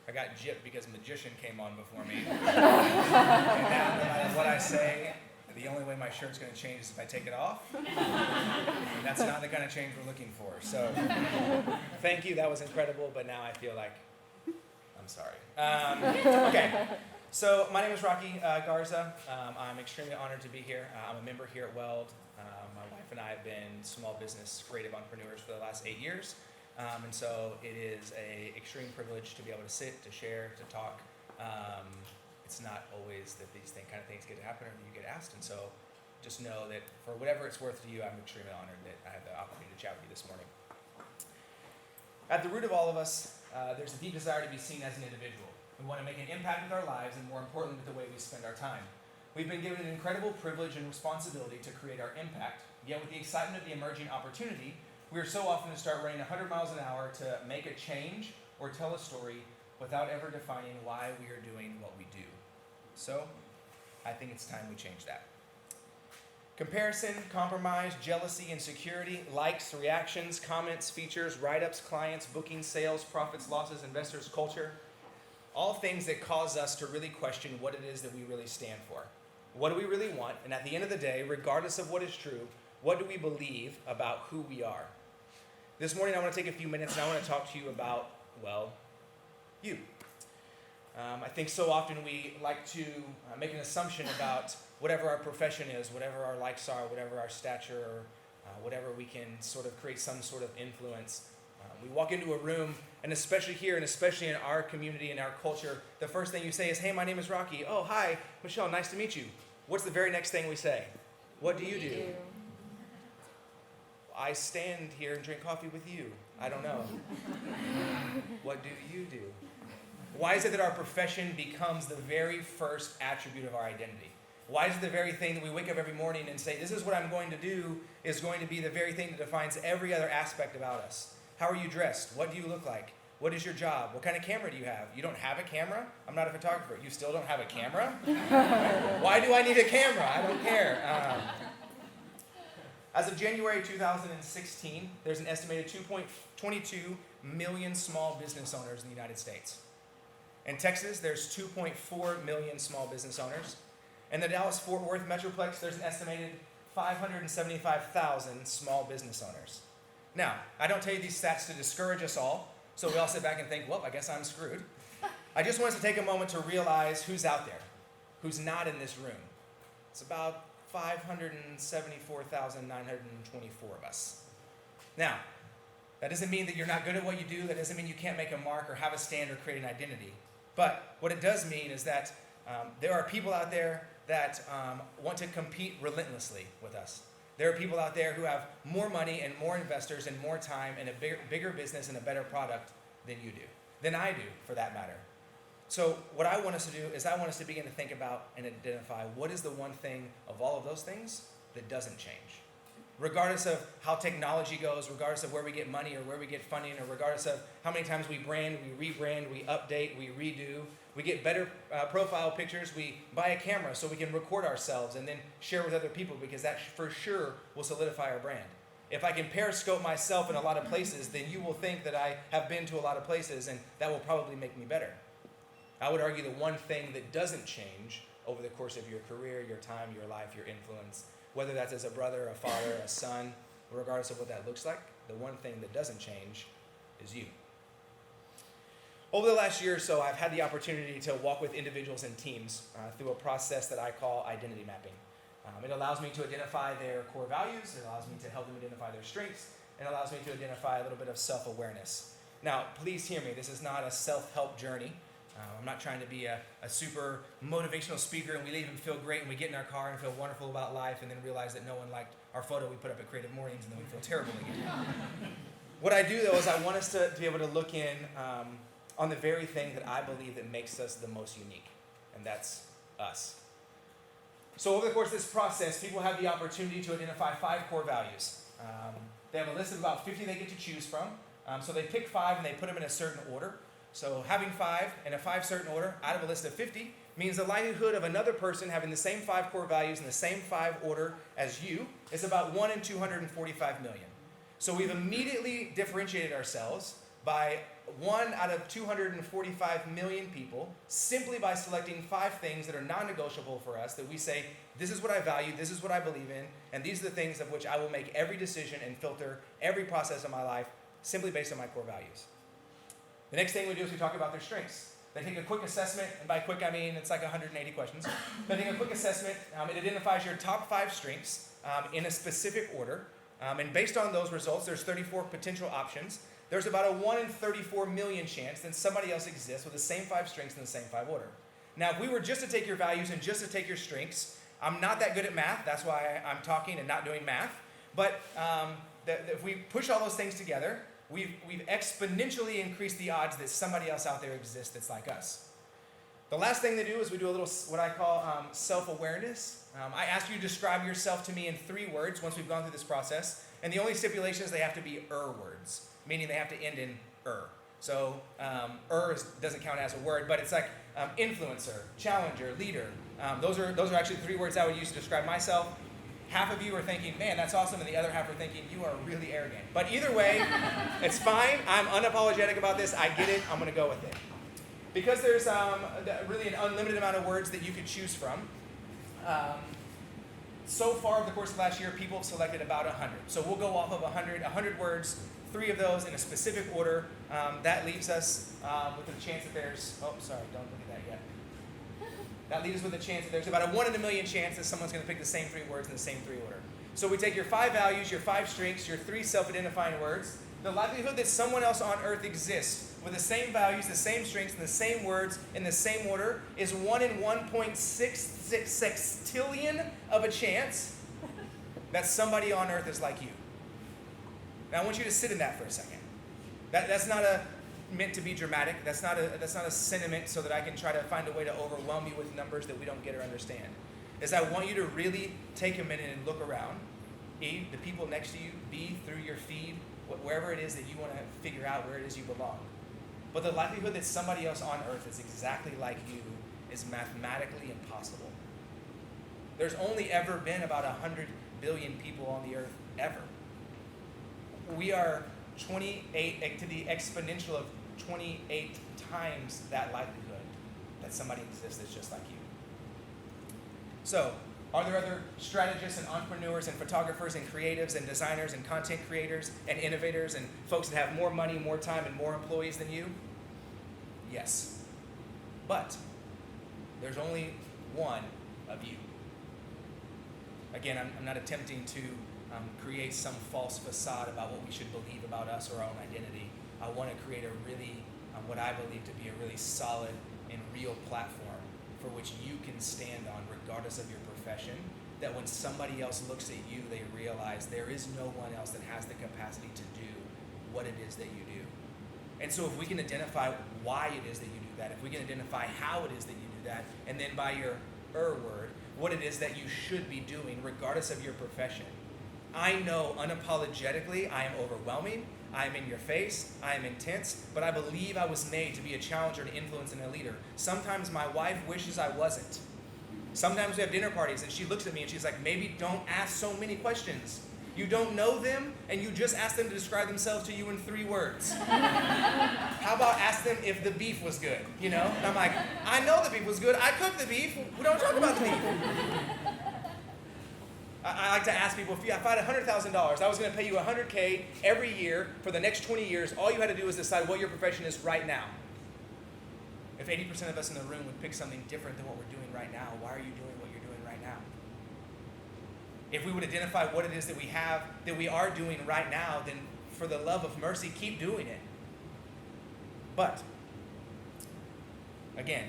I got gypped because Magician came on before me. And now, no matter what I say, the only way my shirt's going to change is if I take it off. And that's not the kind of change we're looking for. So, thank you. That was incredible. But now I feel like I'm sorry. Okay. So, my name is Rocky Garza. I'm extremely honored to be here. I'm a member here at Weld. My wife and I have been small business creative entrepreneurs for the last 8 years. And so it is an extreme privilege to be able to sit, to share, to talk. It's not always that these kind of things get to happen or that you get asked. And so just know that for whatever it's worth to you, I'm extremely honored that I have the opportunity to chat with you this morning. At the root of all of us, there's a deep desire to be seen as an individual. We want to make an impact with our lives and, more importantly, with the way we spend our time. We've been given an incredible privilege and responsibility to create our impact, yet with the excitement of the emerging opportunity, we are so often to start running 100 miles an hour to make a change or tell a story without ever defining why we are doing what we do. So, I think it's time we change that. Comparison, compromise, jealousy, insecurity, likes, reactions, comments, features, write-ups, clients, bookings, sales, profits, losses, investors, culture, all things that cause us to really question what it is that we really stand for. What do we really want? And at the end of the day, regardless of what is true, what do we believe about who we are? This morning I want to take a few minutes and I want to talk to you about, well, you. I think so often we like to make an assumption about whatever our profession is, whatever our likes are, whatever our stature, or whatever we can sort of create some sort of influence. We walk into a room, and especially here and especially in our community and our culture, the first thing you say is, hey, my name is Rocky. Oh, hi, Michelle, nice to meet you. What's the very next thing we say? What do you do? I stand here and drink coffee with you. I don't know. What do you do? Why is it that our profession becomes the very first attribute of our identity? Why is it the very thing that we wake up every morning and say, this is what I'm going to do, is going to be the very thing that defines every other aspect about us? How are you dressed? What do you look like? What is your job? What kind of camera do you have? You don't have a camera? I'm not a photographer. You still don't have a camera? Why do I need a camera? I don't care. As of January 2016, there's an estimated 2.22 million small business owners in the United States. In Texas, there's 2.4 million small business owners. In the Dallas-Fort Worth Metroplex, there's an estimated 575,000 small business owners. Now, I don't tell you these stats to discourage us all, so we all sit back and think, well, I guess I'm screwed. I just want us to take a moment to realize who's out there, who's not in this room. It's about 574,924 of us. Now, that doesn't mean that you're not good at what you do. That doesn't mean you can't make a mark or have a stand or create an identity. But what it does mean is that there are people out there that want to compete relentlessly with us. There are people out there who have more money and more investors and more time and a bigger business and a better product than you do, than I do for that matter. So what I want us to do is I want us to begin to think about and identify what is the one thing of all of those things that doesn't change. Regardless of how technology goes, regardless of where we get money or where we get funding, or regardless of how many times we brand, we rebrand, we update, we redo, we get better profile pictures, we buy a camera so we can record ourselves and then share with other people because that for sure will solidify our brand. If I can periscope myself in a lot of places, then you will think that I have been to a lot of places and that will probably make me better. I would argue the one thing that doesn't change over the course of your career, your time, your life, your influence, whether that's as a brother, a father, a son, regardless of what that looks like, the one thing that doesn't change is you. Over the last year or so, I've had the opportunity to walk with individuals and teams through a process that I call identity mapping. It allows me to identify their core values, it allows me to help them identify their strengths, and it allows me to identify a little bit of self-awareness. Now, please hear me, this is not a self-help journey. I'm not trying to be a super motivational speaker and we leave and feel great and we get in our car and feel wonderful about life and then realize that no one liked our photo we put up at Creative Mornings and then we feel terrible again. What I do, though, is I want us to be able to look in on the very thing that I believe that makes us the most unique, and that's us. So over the course of this process, people have the opportunity to identify 5 core values. They have a list of about 50 they get to choose from. So they pick 5 and they put them in a certain order. So having 5 in a 5 certain order out of a list of 50 means the likelihood of another person having the same 5 core values in the same 5 order as you is about 1 in 245 million. So we've immediately differentiated ourselves by 1 out of 245 million people simply by selecting 5 things that are non-negotiable for us that we say, this is what I value, this is what I believe in, and these are the things of which I will make every decision and filter every process of my life simply based on my core values. The next thing we do is we talk about their strengths. They take a quick assessment, and by quick I mean it's like 180 questions. They take a quick assessment. It identifies your top 5 strengths in a specific order. And based on those results, there's 34 potential options. There's about a 1 in 34 million chance that somebody else exists with the same 5 strengths in the same 5 order. Now, if we were just to take your values and just to take your strengths, I'm not that good at math. That's why I'm talking and not doing math. But if we push all those things together, we've exponentially increased the odds that somebody else out there exists that's like us. The last thing they do is we do a little what I call self-awareness. I ask you to describe yourself to me in 3 words once we've gone through this process. And the only stipulation is they have to be words, meaning they have to end in So doesn't count as a word, but it's like influencer, challenger, leader. Those are actually 3 words I would use to describe myself. Half of you are thinking, man, that's awesome, and the other half are thinking, you are really arrogant. But either way, it's fine. I'm unapologetic about this. I get it. I'm going to go with it. Because there's really an unlimited amount of words that you could choose from, so far over the course of last year, people have selected about 100. So we'll go off of 100 words, 3 of those in a specific order. That leaves us with a chance that there's, don't look at that yet. That leaves us with a chance that there's about a 1 in a million chance that someone's going to pick the same 3 words in the same 3 order. So we take your 5 values, your 5 strengths, your 3 self-identifying words. The likelihood that someone else on earth exists with the same values, the same strengths, and the same words in the same order is 1 in 1.66 sextillion of a chance that somebody on earth is like you. Now I want you to sit in that for a second. That's not meant to be dramatic. That's not a sentiment so that I can try to find a way to overwhelm you with numbers that we don't get or understand. Is I want you to really take a minute and look around. A, the people next to you. B, through your feed, wherever it is that you want to figure out where it is you belong. But the likelihood that somebody else on earth is exactly like you is mathematically impossible. There's only ever been about 100 billion people on the earth ever. We are 28 to the exponential of 28 times that likelihood that somebody exists that's just like you. So, are there other strategists and entrepreneurs and photographers and creatives and designers and content creators and innovators and folks that have more money, more time, and more employees than you? Yes. But there's only one of you. Again, I'm not attempting to create some false facade about what we should believe about us or our own identity. I want to create a really, what I believe to be a really solid and real platform for which you can stand on regardless of your profession, that when somebody else looks at you, they realize there is no one else that has the capacity to do what it is that you do. And so if we can identify why it is that you do that, if we can identify how it is that you do that, and then by your word, what it is that you should be doing regardless of your profession. I know unapologetically I am overwhelming, I am in your face, I am intense, but I believe I was made to be a challenger, an influence, and a leader. Sometimes my wife wishes I wasn't. Sometimes we have dinner parties and she looks at me and she's like, maybe don't ask so many questions. You don't know them and you just ask them to describe themselves to you in 3 words. How about ask them if the beef was good, you know? And I'm like, I know the beef was good. I cooked the beef. We don't talk about the beef. I like to ask people, if I had $100,000, I was going to pay you $100K every year for the next 20 years. All you had to do is decide what your profession is right now. If 80% of us in the room would pick something different than what we're doing right now, why are you doing what you're doing right now? If we would identify what it is that we have, that we are doing right now, then for the love of mercy, keep doing it. But Again,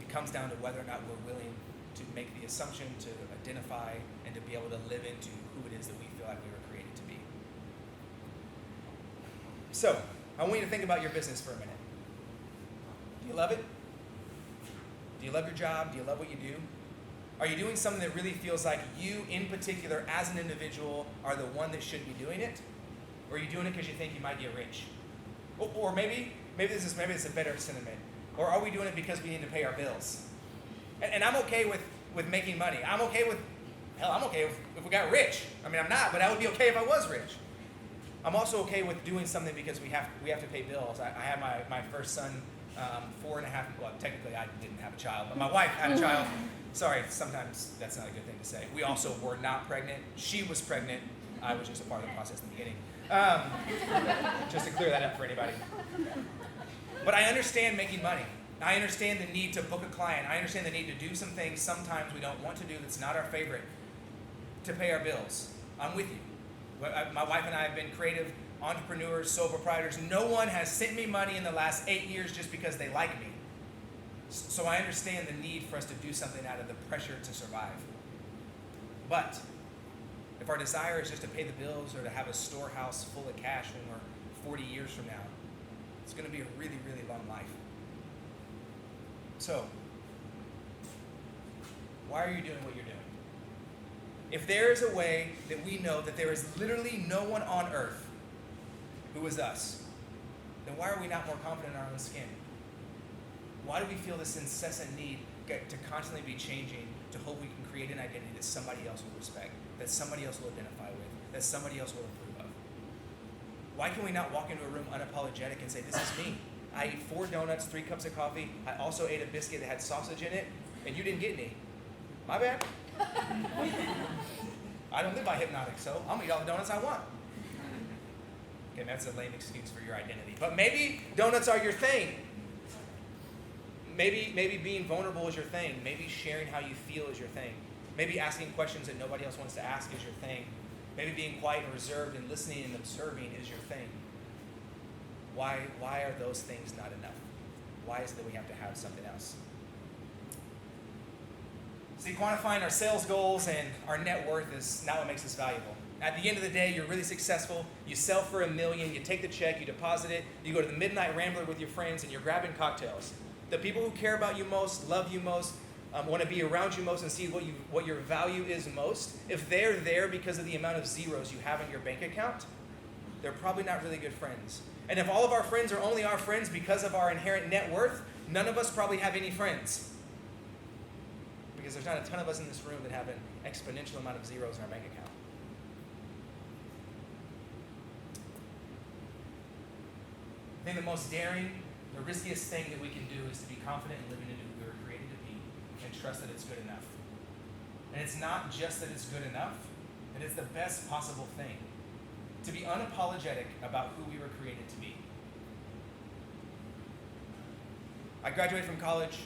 it comes down to whether or not we're willing to make the assumption, to identify, and to be able to live into who it is that we feel like we were created to be. So, I want you to think about your business for a minute. Do you love it? Do you love your job? Do you love what you do? Are you doing something that really feels like you, in particular, as an individual, are the one that should be doing it? Or are you doing it because you think you might get rich? Or maybe it's a better sentiment. Or are we doing it because we need to pay our bills? And I'm okay with making money. I'm okay if we got rich. I mean, I'm not, but I would be okay if I was rich. I'm also okay with doing something because we have to pay bills. I had my first son, 4.5, well, technically I didn't have a child, but my wife had a child. Sorry, sometimes that's not a good thing to say. We also were not pregnant. She was pregnant. I was just a part of the process in the beginning. Just to clear that up for anybody. But I understand making money. I understand the need to book a client. I understand the need to do some things sometimes we don't want to do that's not our favorite to pay our bills. I'm with you. My wife and I have been creative entrepreneurs, sole proprietors. No one has sent me money in the last 8 years just because they like me. So I understand the need for us to do something out of the pressure to survive. But if our desire is just to pay the bills or to have a storehouse full of cash when we're 40 years from now, it's going to be a really, really long life. So, why are you doing what you're doing? If there is a way that we know that there is literally no one on earth who is us, then why are we not more confident in our own skin? Why do we feel this incessant need to constantly be changing, to hope we can create an identity that somebody else will respect, that somebody else will identify with, that somebody else will approve of? Why can we not walk into a room unapologetic and say, this is me? I ate 4 donuts, 3 cups of coffee. I also ate a biscuit that had sausage in it, and you didn't get any. My bad. I don't live by hypnotic, so I'll eat all the donuts I want. Okay, that's a lame excuse for your identity. But maybe donuts are your thing. Maybe being vulnerable is your thing. Maybe sharing how you feel is your thing. Maybe asking questions that nobody else wants to ask is your thing. Maybe being quiet and reserved and listening and observing is your thing. Why are those things not enough? Why is it that we have to have something else? See, quantifying our sales goals and our net worth is not what makes us valuable. At the end of the day, you're really successful. You sell for $1 million, you take the check, you deposit it, you go to the Midnight Rambler with your friends, and you're grabbing cocktails. The people who care about you most, love you most, want to be around you most and see what your value is most, if they're there because of the amount of zeros you have in your bank account, they're probably not really good friends. And if all of our friends are only our friends because of our inherent net worth, none of us probably have any friends. Because there's not a ton of us in this room that have an exponential amount of zeros in our bank account. I think the most daring, the riskiest thing that we can do is to be confident in living into who we were created to be and trust that it's good enough. And it's not just that it's good enough, and it's the best possible thing. To be unapologetic about who we were created to be. I graduated from college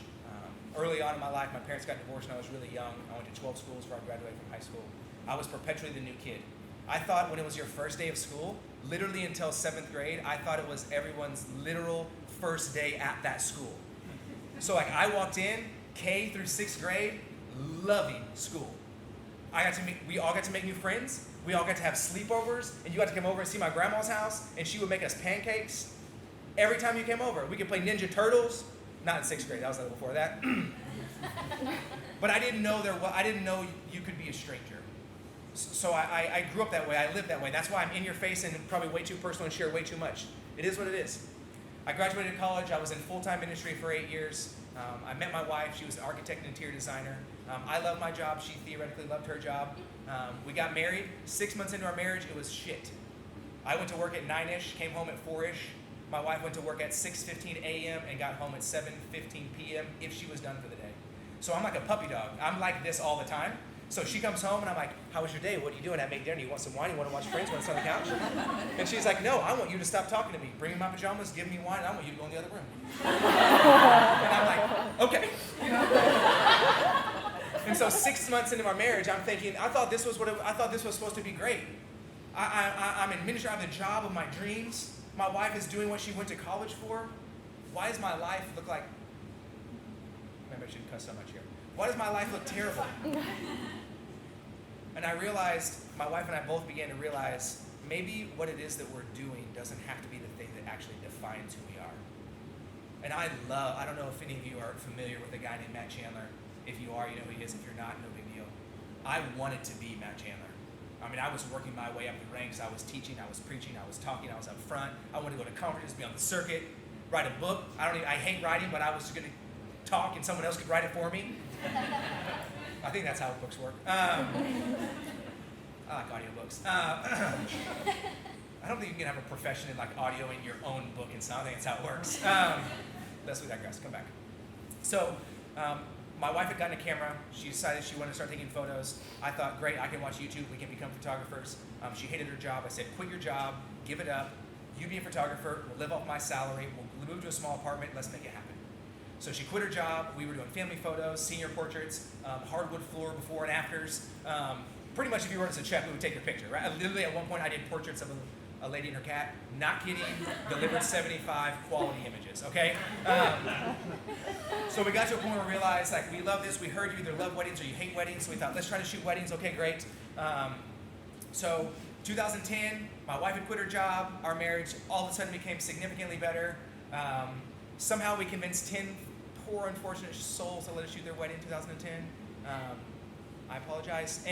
early on in my life. My parents got divorced when I was really young. I went to 12 schools before I graduated from high school. I was perpetually the new kid. I thought when it was your first day of school, literally until 7th grade, I thought it was everyone's literal first day at that school. So I walked in, K through 6th grade, loving school. We all got to make new friends. We all got to have sleepovers, and you got to come over and see my grandma's house, and she would make us pancakes. Every time you came over, we could play Ninja Turtles. Not in 6th grade, I was a little before that. But I didn't know you could be a stranger. So I grew up that way, I lived that way. That's why I'm in your face and probably way too personal and share way too much. It is what it is. I graduated college, I was in full-time industry for 8 years. I met my wife, she was an architect and interior designer. I loved my job, she theoretically loved her job. We got married. 6 months into our marriage, it was shit. I went to work at 9-ish, came home at 4-ish. My wife went to work at 6:15 a.m. and got home at 7:15 p.m. if she was done for the day. So I'm like a puppy dog. I'm like this all the time. So she comes home and I'm like, how was your day? What are you doing? I make dinner. You want some wine? You want to watch Friends? You want to sit on the couch? And she's like, no, I want you to stop talking to me. Bring me my pajamas, give me wine, and I want you to go in the other room. And I'm like, okay. And so 6 months into our marriage, I'm thinking, I thought this was supposed to be great. I'm in ministry, I have the job of my dreams. My wife is doing what she went to college for. Why does my life look like maybe I shouldn't cuss so much here. Why does my life look terrible? And I realized, my wife and I both began to realize, maybe what it is that we're doing doesn't have to be the thing that actually defines who we are. And I don't know if any of you are familiar with a guy named Matt Chandler. If you are, you know who he is. If you're not, no big deal. I wanted to be Matt Chandler. I mean, I was working my way up the ranks. I was teaching, I was preaching, I was talking, I was up front. I wanted to go to conferences, be on the circuit, write a book. I hate writing, but I was going to talk and someone else could write it for me. I think that's how books work. I like audiobooks. I don't think you can have a profession in like audio in your own book and stuff. I think that's how it works. That's what I digress. Come back. So, my wife had gotten a camera. She decided she wanted to start taking photos. I thought, great, I can watch YouTube. We can become photographers. She hated her job. I said, quit your job, give it up. You be a photographer. We'll live off my salary. We'll move to a small apartment. Let's make it happen. So she quit her job. We were doing family photos, senior portraits, hardwood floor before and afters. Pretty much if you wrote us a check, we would take your picture, right? Literally at one point I did portraits of a lady and her cat. Not kidding. Delivered 75 quality images, okay? So we got to a point where we realized, like, we love this. We heard you either love weddings or you hate weddings. So we thought, let's try to shoot weddings. Okay, great. So 2010, my wife had quit her job. Our marriage all of a sudden became significantly better. Somehow we convinced 10 poor, unfortunate souls to let us shoot their wedding in 2010. I apologize.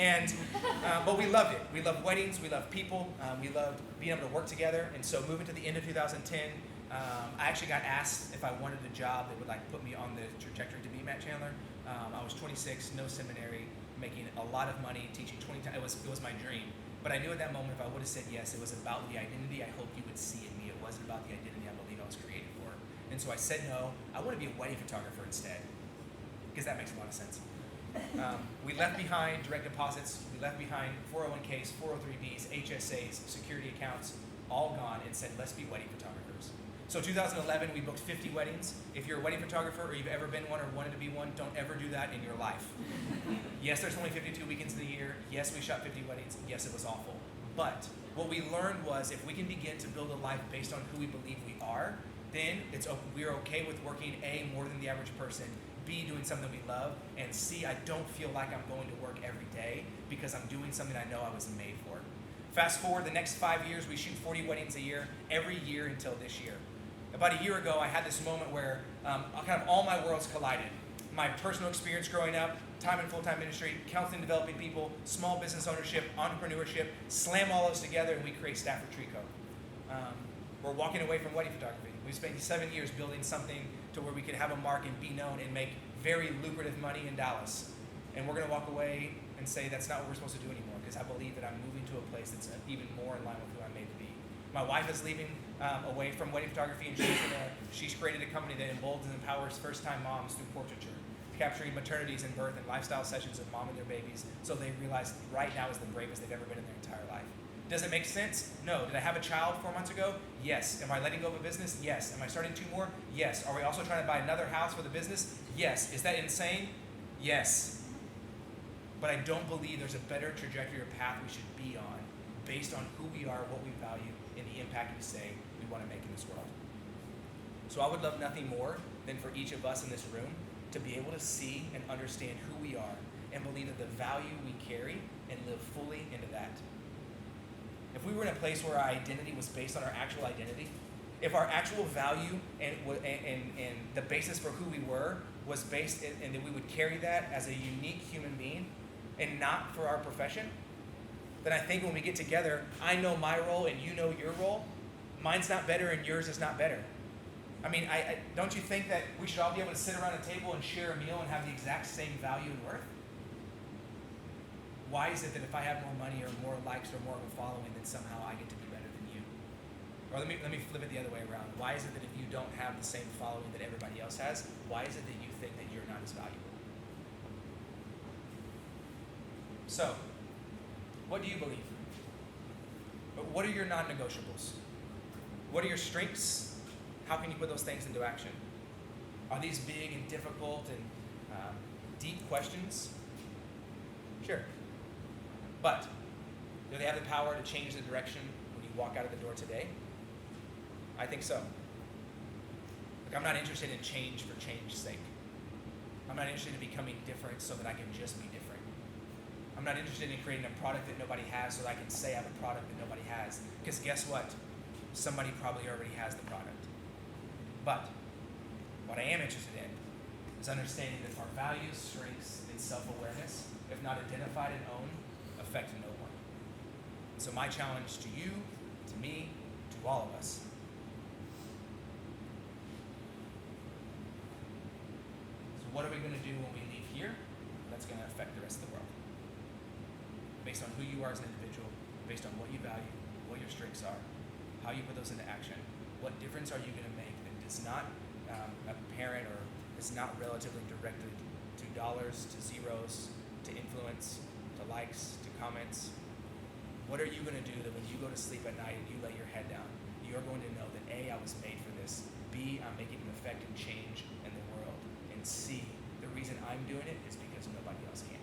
But we loved it. We loved weddings. We loved people. We loved being able to work together. And so moving to the end of 2010, I actually got asked if I wanted a job that would like put me on the trajectory to be Matt Chandler. I was 26, no seminary, making a lot of money, teaching 20 times. It was my dream. But I knew at that moment if I would have said yes, it was about the identity I hoped you would see in me. It wasn't about the identity I believe I was created for. And so I said no. I want to be a wedding photographer instead, because that makes a lot of sense. We left behind direct deposits. We left behind 401ks, 403bs, HSAs, security accounts, all gone, and said, let's be wedding photographers. So 2011, we booked 50 weddings. If you're a wedding photographer or you've ever been one or wanted to be one, don't ever do that in your life. Yes, there's only 52 weekends in the year. Yes, we shot 50 weddings. Yes, it was awful. But what we learned was if we can begin to build a life based on who we believe we are, then we're okay with working A, more than the average person, B, doing something we love, and C, I don't feel like I'm going to work every day because I'm doing something I know I was made for. Fast forward the next 5 years, we shoot 40 weddings a year, every year until this year. About a year ago, I had this moment where kind of all my worlds collided. My personal experience growing up, time in full-time ministry, counseling developing people, small business ownership, entrepreneurship, slam all those together and we create Stafford Tree Co. We're walking away from wedding photography. We spent 7 years building something to where we could have a mark and be known and make very lucrative money in Dallas. And we're going to walk away and say that's not what we're supposed to do anymore because I believe that I'm moving to a place that's even more in line with who I'm made to be. My wife is leaving away from wedding photography, and she's created a company that emboldens and empowers first-time moms through portraiture, capturing maternities and birth and lifestyle sessions of mom and their babies so they realize right now is the bravest they've ever been in their entire life. Does it make sense? No. Did I have a child 4 months ago? Yes. Am I letting go of a business? Yes. Am I starting 2 more? Yes. Are we also trying to buy another house for the business? Yes. Is that insane? Yes. But I don't believe there's a better trajectory or path we should be on based on who we are, what we value, and the impact we say we want to make in this world. So I would love nothing more than for each of us in this room to be able to see and understand who we are and believe that the value we carry and live fully into that. If we were in a place where our identity was based on our actual identity, if our actual value and the basis for who we were was based, and that we would carry that as a unique human being and not for our profession, then I think when we get together, I know my role and you know your role. Mine's not better and yours is not better. I mean, don't you think that we should all be able to sit around a table and share a meal and have the exact same value and worth? Why is it that if I have more money or more likes or more of a following, then somehow I get to be better than you? Or let me flip it the other way around. Why is it that if you don't have the same following that everybody else has, why is it that you think that you're not as valuable? So, what do you believe? What are your non-negotiables? What are your strengths? How can you put those things into action? Are these big and difficult and deep questions? Sure. But do they have the power to change the direction when you walk out of the door today? I think so. Like, I'm not interested in change for change's sake. I'm not interested in becoming different so that I can just be different. I'm not interested in creating a product that nobody has so that I can say I have a product that nobody has. Because guess what? Somebody probably already has the product. But what I am interested in is understanding that our values, strengths, and self-awareness, if not identified and owned, affect no one. So my challenge to you, to me, to all of us, is what are we going to do when we leave here that's going to affect the rest of the world? Based on who you are as an individual, based on what you value, what your strengths are, how you put those into action, what difference are you going to make that is not apparent or is not relatively directed to dollars, to zeros, to influence, to likes, to comments? What are you going to do that when you go to sleep at night and you lay your head down, you're going to know that A, I was made for this, B, I'm making an effect and change in the world, and C, the reason I'm doing it is because nobody else can.